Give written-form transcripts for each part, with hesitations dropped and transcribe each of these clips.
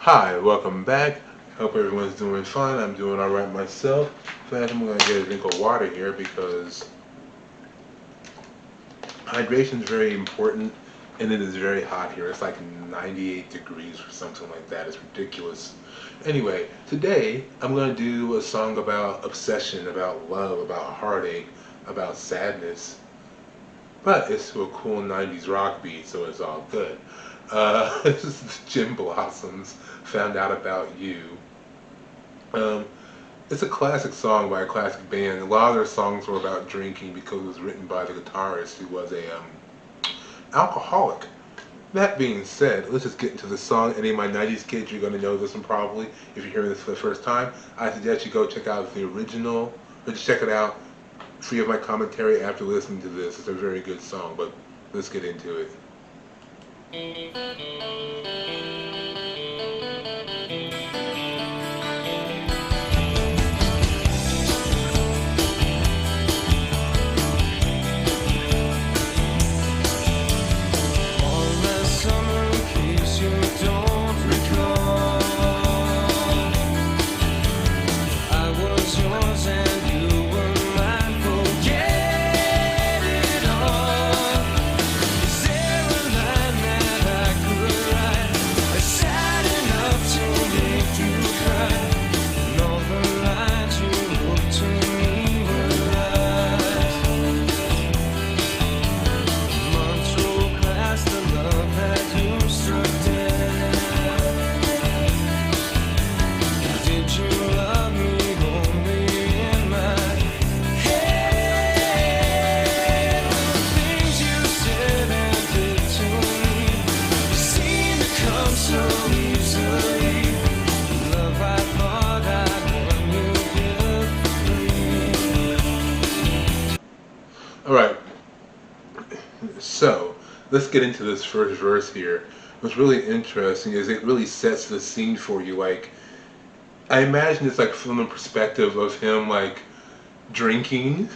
Hi, welcome back. Hope everyone's doing fine. I'm doing alright myself. In fact, I'm gonna get a drink of water here because hydration is very important and it is very hot here. It's like 98 degrees or something like that. It's ridiculous. Anyway, today I'm gonna do a song about obsession, about love, about heartache, about sadness. But it's to a cool 90s rock beat, so it's all good. This is the Gin Blossoms, Found Out About You. Um, it's a classic song by a classic band. A lot of their songs were about drinking because it was written by the guitarist who was a alcoholic. That being said, let's just get into the song. Any of my 90s kids, you're going to know this one probably. If you're hearing this for the first time, I suggest you go check out the original, or just check it out free of my commentary after listening to this. It's a very good song, but let's get into it. Alright, so let's get into this first verse here. What's really interesting is it really sets the scene for you. Like, I imagine it's like from the perspective of him, like, drinking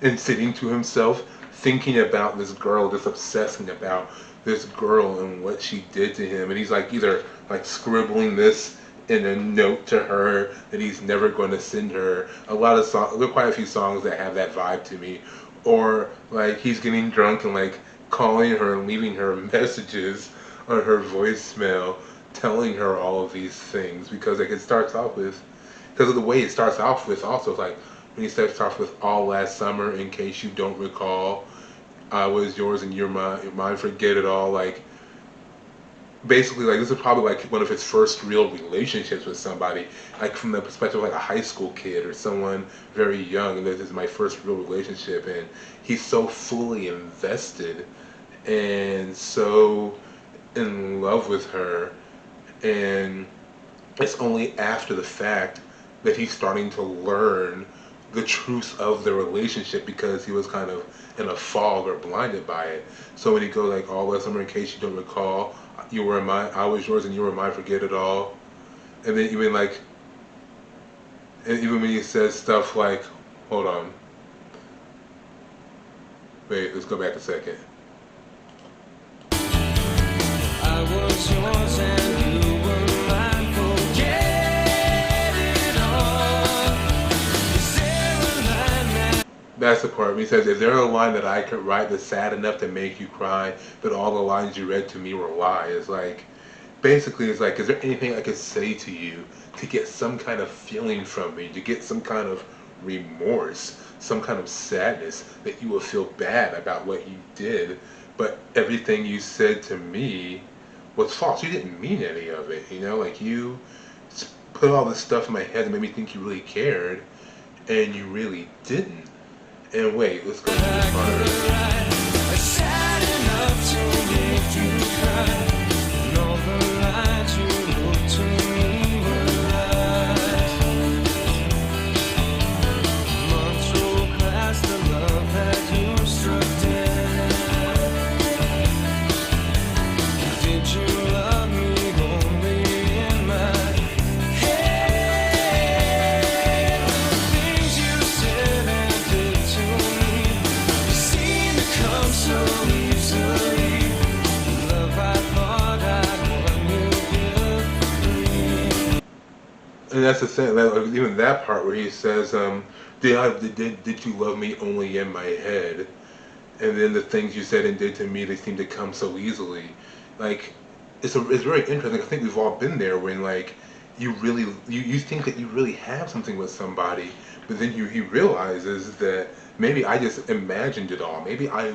and sitting to himself, thinking about this girl, just obsessing about this girl and what she did to him. And he's like either like scribbling this in a note to her that he's never going to send her. A lot of songs, there are quite a few songs that have that vibe to me. Or like he's getting drunk and like calling her and leaving her messages on her voicemail, telling her all of these things because like it starts off with, because of the way it starts off with also like when he starts off with all last summer, in case you don't recall, I was yours and you're mine, forget it all. Like basically like this is probably like one of his first real relationships with somebody, like from the perspective of like a high school kid or someone very young, and this is my first real relationship, and he's so fully invested and so in love with her, and it's only after the fact that he's starting to learn the truth of the relationship because he was kind of in a fog or blinded by it. So when he goes like all last summer, in case you don't recall, you were mine, I was yours and you were mine, forget it all. And then even like, and even when he says stuff like, hold on, wait, let's go back a second. I was yours and you were mine, forget it all. Is there a line that... That's the part where he says, is there a line that I could write that's sad enough to make you cry, but all the lines you read to me were lies? Like, basically it's like, is there anything I could say to you to get some kind of feeling from me, to get some kind of remorse, some kind of sadness, that you will feel bad about what you did, but everything you said to me was false. You didn't mean any of it, you know? Like, you put all this stuff in my head that made me think you really cared, and you really didn't. And wait, let's go to the part. And that's the thing. Even that part where he says, did you love me only in my head?" And then the things you said and did to me, they seem to come so easily. Like, it's very interesting. I think we've all been there when like you think that you really have something with somebody, but then he realizes that maybe I just imagined it all. Maybe I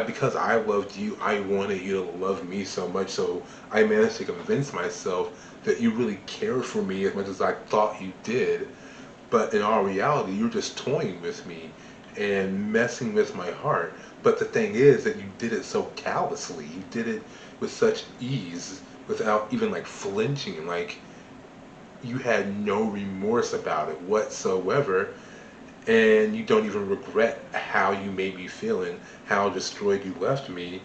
because I loved you, I wanted you to love me so much, so I managed to convince myself that you really cared for me as much as I thought you did. But in all reality, you're just toying with me and messing with my heart. But the thing is that you did it so callously. You did it with such ease without even like flinching. Like you had no remorse about it whatsoever. And you don't even regret how you made me feel and how destroyed you left me.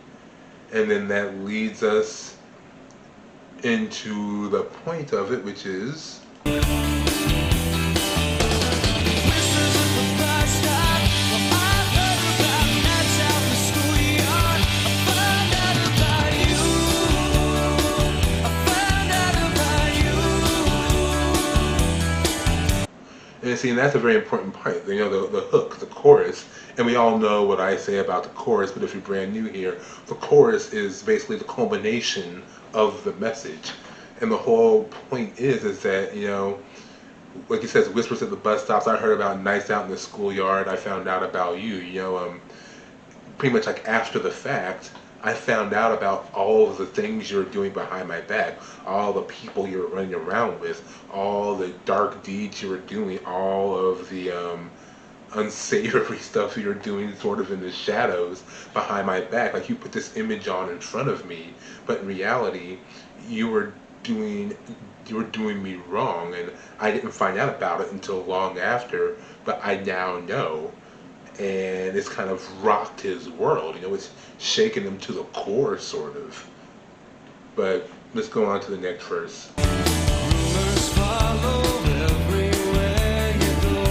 And then that leads us into the point of it, which is and see, and that's a very important part. You know, the hook, the chorus, and we all know what I say about the chorus. But if you're brand new here, the chorus is basically the culmination of the message, and the whole point is that like he says, whispers at the bus stops. I heard about nights out in the schoolyard. I found out about you. Pretty much like after the fact, I found out about all of the things you're doing behind my back, all the people you're running around with, all the dark deeds you were doing, all of the unsavory stuff you're doing sort of in the shadows behind my back. Like you put this image on in front of me, but in reality, you were doing you were doing me wrong, and I didn't find out about it until long after, but I now know. And it's kind of rocked his world. It's shaken him to the core, sort of. But let's go on to the next verse. Rumors follow everywhere you go.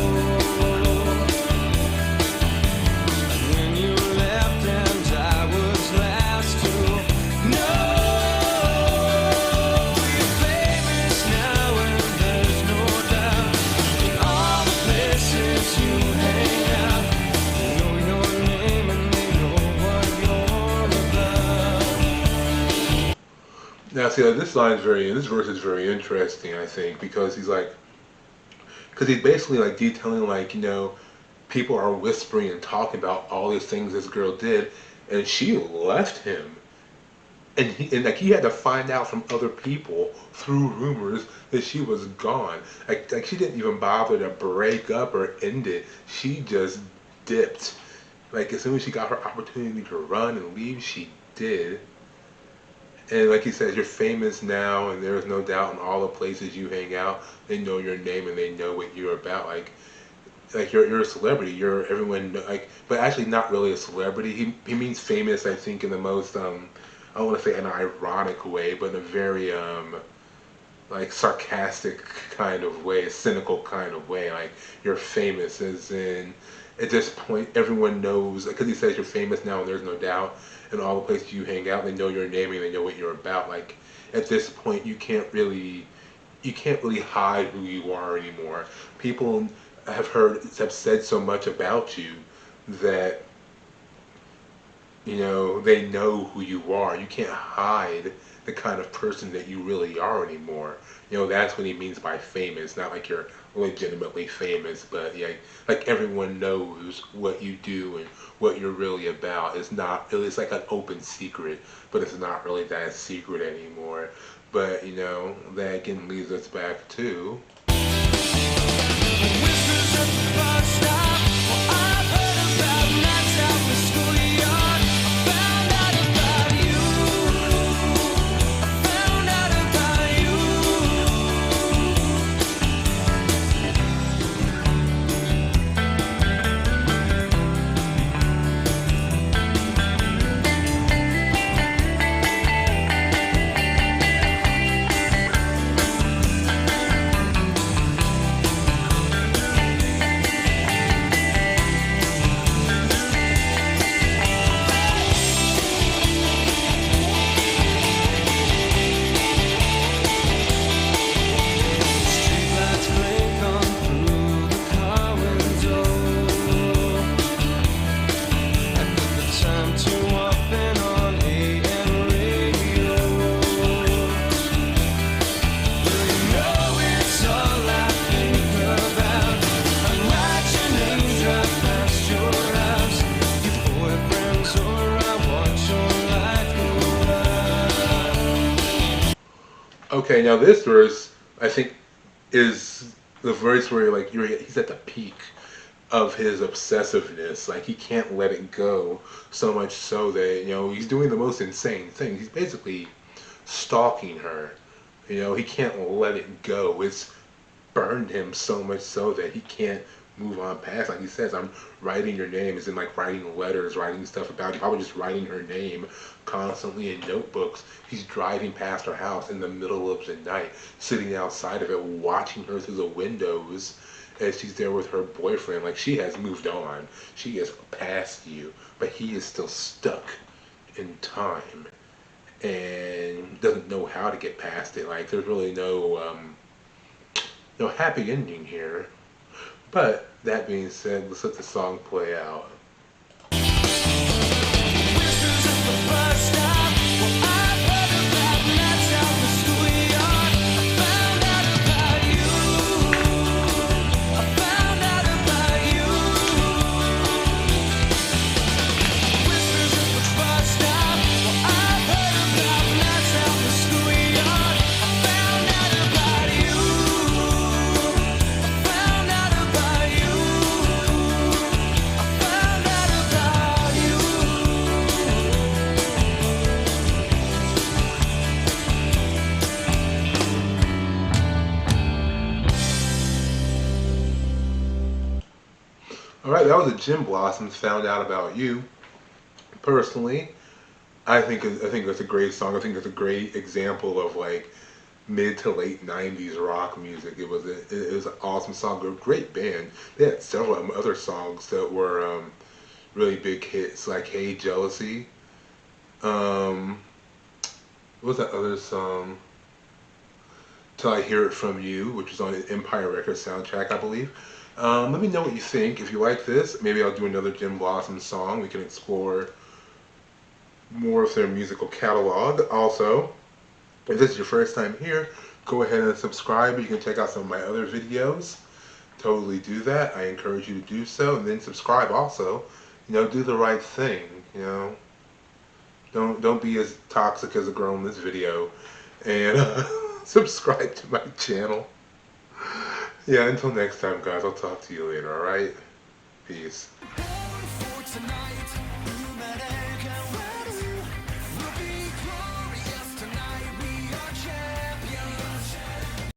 When you left and I was last to know. You're famous now and there's no doubt. In all the places you hang out. Now, see, this verse is very interesting, I think, because he's basically like detailing, like, people are whispering and talking about all these things this girl did, and she left him. And like he had to find out from other people through rumors that she was gone. Like she didn't even bother to break up or end it. She just dipped. Like as soon as she got her opportunity to run and leave, she did. And like he says, you're famous now, and there's no doubt in all the places you hang out, they know your name and they know what you're about. Like you're a celebrity. You're everyone like, but actually not really a celebrity. He means famous, I think, in the most I don't want to say in an ironic way, but in a very like sarcastic kind of way, a cynical kind of way. Like you're famous, as in at this point everyone knows, because he says you're famous now and there's no doubt. In all the places you hang out, they know your name and they know what you're about. Like at this point, you can't really hide who you are anymore. People have said so much about you that they know who you are. You can't hide the kind of person that you really are anymore. That's what he means by famous. Not like you're legitimately famous, but yeah, like everyone knows what you do and what you're really about. It's like an open secret, but it's not really that secret anymore. But that again leads us back to Okay, now this verse I think is the verse where like he's at the peak of his obsessiveness. Like he can't let it go so much so that he's doing the most insane thing. He's basically stalking her. He can't let it go. It's burned him so much so that he can't move on past. Like he says, I'm writing your name, as in like writing letters, writing stuff about you. Probably just writing her name constantly in notebooks. He's driving past her house in the middle of the night, sitting outside of it, watching her through the windows as she's there with her boyfriend. Like she has moved on. She has passed you, but he is still stuck in time and doesn't know how to get past it. Like there's really no happy ending here. But that being said, let's let the song play out. All right, that was a Jim Blossoms Found Out About You. Personally, I think that's a great song. I think it's a great example of like mid to late '90s rock music. It was an awesome song. A great band. They had several other songs that were really big hits, like "Hey Jealousy." Um, what was that other song? "Till I Hear It From You," which was on the Empire Records soundtrack, I believe. Let me know what you think. If you like this, maybe I'll do another Jim Blossom song. We can explore more of their musical catalog. Also, if this is your first time here, go ahead and subscribe. You can check out some of my other videos. Totally do that. I encourage you to do so, and then subscribe also. Do the right thing. Don't be as toxic as a girl in this video, and subscribe to my channel. Yeah, until next time, guys. I'll talk to you later. All right, peace.